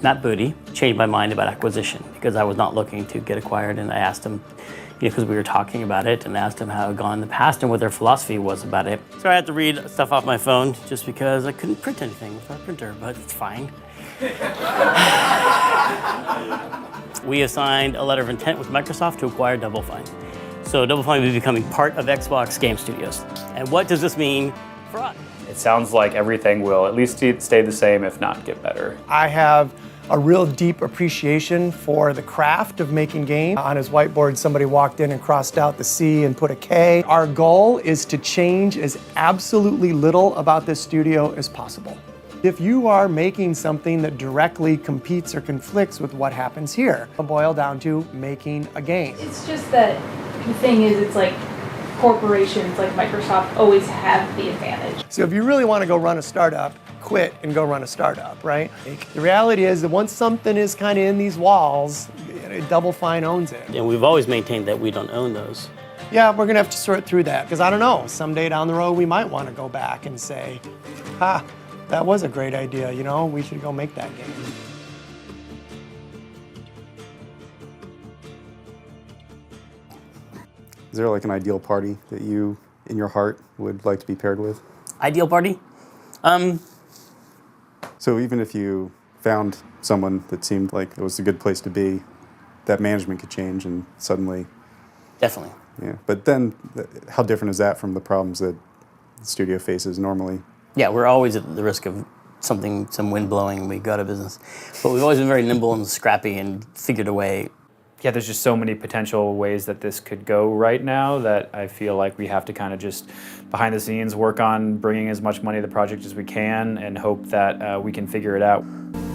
Matt Booty, changed my mind about acquisition because I was not looking to get acquired, and I asked him, because we were talking about it, and asked him how it had gone in the past and what their philosophy was about it. So I had to read stuff off my phone just because I couldn't print anything with our printer, but it's fine. We have signed a letter of intent with Microsoft to acquire Double Fine. So Double Fine will be becoming part of Xbox Game Studios. And what does this mean for us? It sounds like everything will at least stay the same, if not get better. I have a real deep appreciation for the craft of making games. On his whiteboard, somebody walked in and crossed out the C and put a K. Our goal is to change as absolutely little about this studio as possible. If you are making something that directly competes or conflicts with what happens here, it'll boil down to making a game. It's just that the thing is, it's like corporations like Microsoft always have the advantage. So if you really want to go run a startup, quit and go run a startup, right? The reality is that once something is kind of in these walls, Double Fine owns it. And we've always maintained that we don't own those. Yeah, we're gonna have to sort through that, because I don't know, someday down the road we might want to go back and say, ha, that was a great idea, you know, we should go make that game. Is there like an ideal party that you, in your heart, would like to be paired with? Ideal party? So even if you found someone that seemed like it was a good place to be, that management could change and suddenly... Definitely. Yeah, but then how different is that from the problems that the studio faces normally? Yeah, we're always at the risk of some wind blowing and we go out of business. But we've always been very nimble and scrappy and figured a way. Yeah, there's just so many potential ways that this could go right now that I feel like we have to kind of just behind the scenes work on bringing as much money to the project as we can and hope that we can figure it out.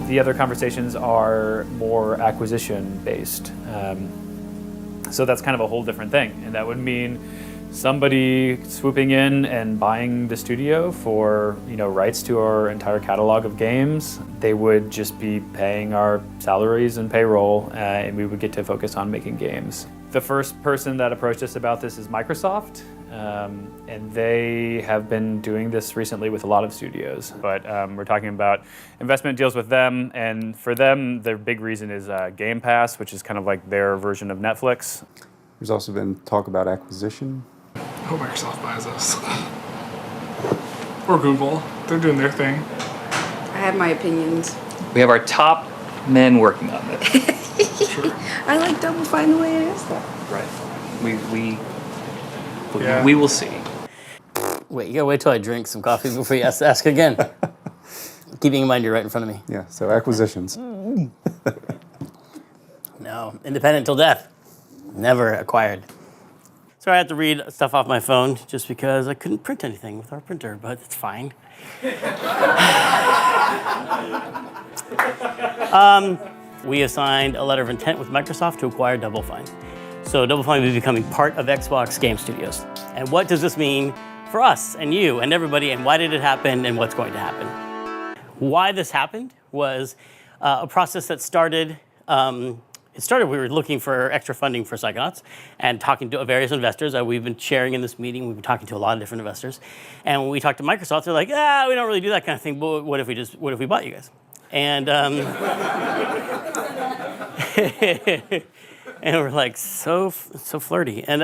The other conversations are more acquisition based. So that's kind of a whole different thing. And that would mean somebody swooping in and buying the studio for, rights to our entire catalog of games. They would just be paying our salaries and payroll, and we would get to focus on making games. The first person that approached us about this is Microsoft, and they have been doing this recently with a lot of studios. But we're talking about investment deals with them, and for them, their big reason is Game Pass, which is kind of like their version of Netflix. There's also been talk about acquisition. I hope Microsoft buys us. Or Google. They're doing their thing. I have my opinions. We have our top men working on this. Sure. I like Double Fine the way it is, though. Right. Yeah. We will see. Wait, you gotta wait till I drink some coffee before you ask again. Keeping in mind you're right in front of me. Yeah, so acquisitions. No, independent till death. Never acquired. So I had to read stuff off my phone just because I couldn't print anything with our printer, but it's fine. We have signed a letter of intent with Microsoft to acquire Double Fine. So Double Fine will be becoming part of Xbox Game Studios. And what does this mean for us and you and everybody, and why did it happen and what's going to happen? Why this happened was a process that started we were looking for extra funding for Psychonauts and talking to various investors. We've been sharing in this meeting. We've been talking to a lot of different investors. And when we talked to Microsoft, they're like, we don't really do that kind of thing, but what if we bought you guys? And, and we're like, so flirty. And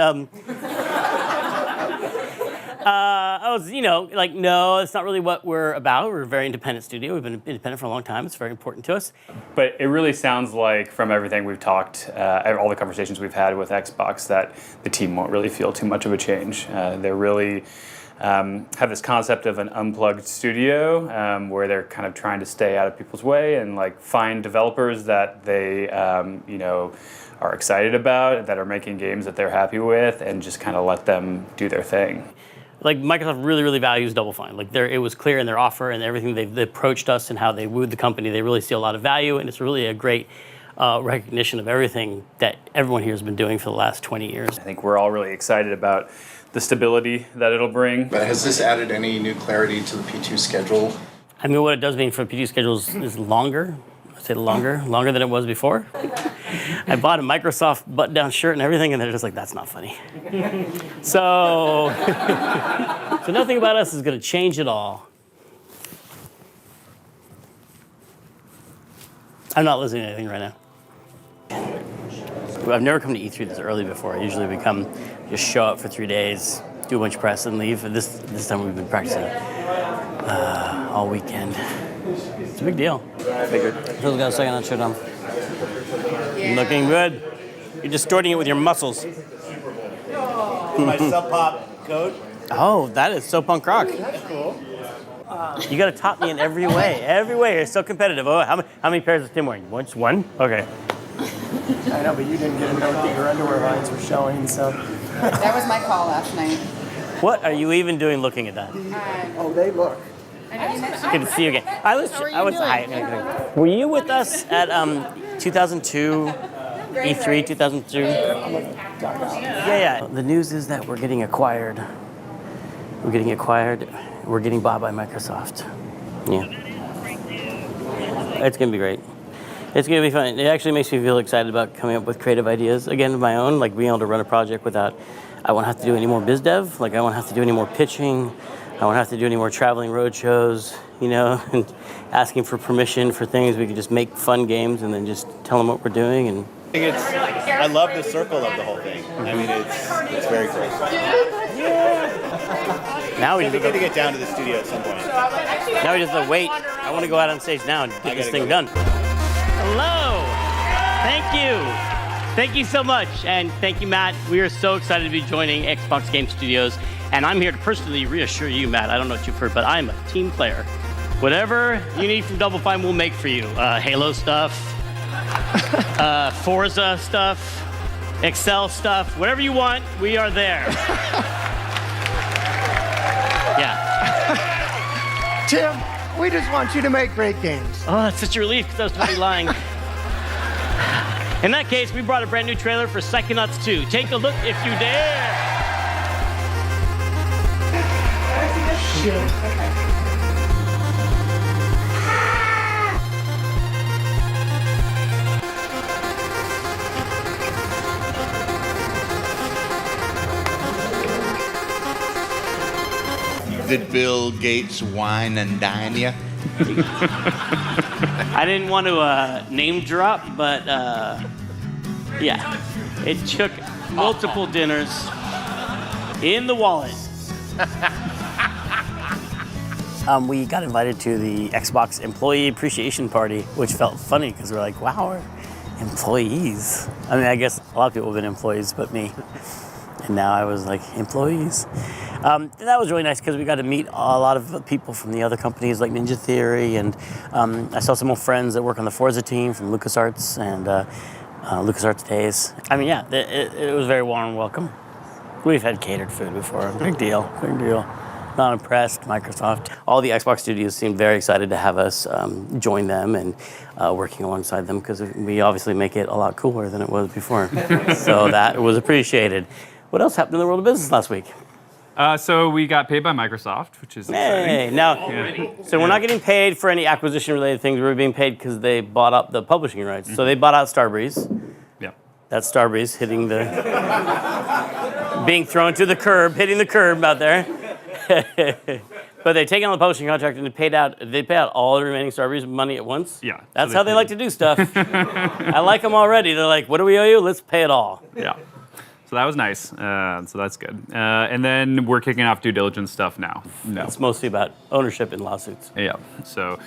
I was, like, no, it's not really what we're about. We're a very independent studio. We've been independent for a long time. It's very important to us. But it really sounds like, from everything we've talked, all the conversations we've had with Xbox, that the team won't really feel too much of a change. They really have this concept of an unplugged studio where they're kind of trying to stay out of people's way and like find developers that they, are excited about, that are making games that they're happy with, and just kind of let them do their thing. Like, Microsoft really, really values Double Fine. Like, it was clear in their offer and everything they approached us and how they wooed the company. They really see a lot of value, and it's really a great recognition of everything that everyone here has been doing for the last 20 years. I think we're all really excited about the stability that it'll bring. But has this added any new clarity to the P2 schedule? I mean, what it does mean for P2 schedules is longer. I'd say longer than it was before. I bought a Microsoft button-down shirt and everything, and they're just like, that's not funny. So nothing about us is going to change at all. I'm not listening to anything right now. I've never come to E3 this early before. Usually we come, just show up for 3 days, do a bunch of press, and leave. This time we've been practicing all weekend. It's a big deal. I figured. Phil's got a second on shirt on. Looking good. You're distorting it with your muscles. My Sub Pop code. Oh, that is so punk rock. That's cool. You got to top me in every way. Every way. You're so competitive. Oh, how many pairs is Tim wearing? Just one? Okay. I know, but you didn't get a note that your underwear lines were showing, so. That was my call last night. What are you even doing looking at that? Oh, they look. Good to see you again. Hi. Were you with us at 2002, E3 2002? Yeah. The news is that we're getting acquired. We're getting bought by Microsoft. Yeah. It's gonna be great. It's gonna be fun. It actually makes me feel excited about coming up with creative ideas again of my own, like being able to run a project without. I won't have to do any more biz dev. Like I won't have to do any more pitching. I won't have to do any more traveling road shows, and asking for permission for things. We could just make fun games and then just tell them what we're doing. And I love the circle of the whole thing. I mean, it's very cool. Now we It'd be good to get down to the studio at some point. Now we just have to wait. I want to go out on stage now and get this thing done. Hello. Thank you. Thank you so much. And thank you, Matt. We are so excited to be joining Xbox Game Studios. And I'm here to personally reassure you, Matt, I don't know what you've heard, but I'm a team player. Whatever you need from Double Fine, we'll make for you. Halo stuff, Forza stuff, Excel stuff, whatever you want, we are there. Yeah. Tim, we just want you to make great games. Oh, that's such a relief because I was totally lying. In that case, we brought a brand new trailer for Psychonauts 2. Take a look if you dare. Did Bill Gates wine and dine you? I didn't want to name drop, but yeah, it took multiple dinners in the wallet. We got invited to the Xbox Employee Appreciation Party, which felt funny because we're like, wow, we're employees. I mean, I guess a lot of people have been employees, but me. And now I was like, employees. That was really nice because we got to meet a lot of people from the other companies like Ninja Theory, and I saw some old friends that work on the Forza team from LucasArts and LucasArts Days. I mean, yeah, it was very warm and welcome. We've had catered food before. Big deal. Not impressed, Microsoft. All the Xbox studios seemed very excited to have us join them and working alongside them because we obviously make it a lot cooler than it was before. So that was appreciated. What else happened in the world of business last week? So we got paid by Microsoft, which is exciting. Hey, now, so we're not getting paid for any acquisition-related things. We're being paid because they bought up the publishing rights. So they bought out Starbreeze. Yeah. That's Starbreeze hitting being thrown to the curb, hitting the curb out there. But they take on the publishing contract and they paid out all the remaining Starbreeze money at once. Yeah. That's how they like to do stuff. I like them already. They're like, what do we owe you? Let's pay it all. Yeah. So that was nice. So that's good. And then we're kicking off due diligence stuff now. It's mostly about ownership and lawsuits. Yeah. So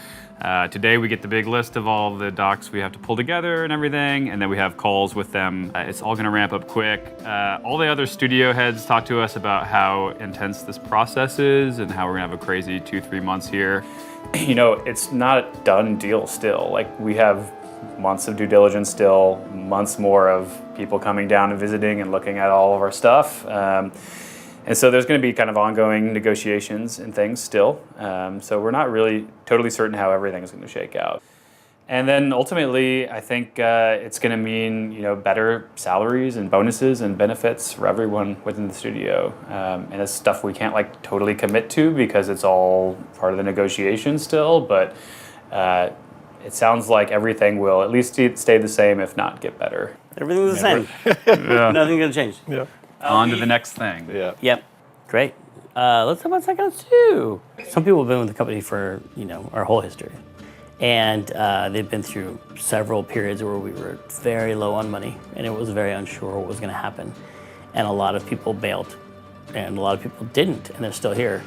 today we get the big list of all the docs we have to pull together and everything, and then we have calls with them. It's all going to ramp up quick. All the other studio heads talk to us about how intense this process is and how we're going to have a crazy 2-3 months here. It's not a done deal still. Like, we have months of due diligence still, months more of people coming down and visiting and looking at all of our stuff. And so there's going to be kind of ongoing negotiations and things still. So we're not really totally certain how everything is going to shake out. And then ultimately, I think it's going to mean better salaries and bonuses and benefits for everyone within the studio. And it's stuff we can't totally commit to because it's all part of the negotiation still. But it sounds like everything will at least stay the same, if not get better. Everything's the same. Yeah. Nothing's going to change. Yeah. On to the next thing. Yeah. Yep. Great. Let's talk about Psychodyssey 2. Some people have been with the company for, our whole history. And they've been through several periods where we were very low on money and it was very unsure what was going to happen. And a lot of people bailed and a lot of people didn't, and they're still here.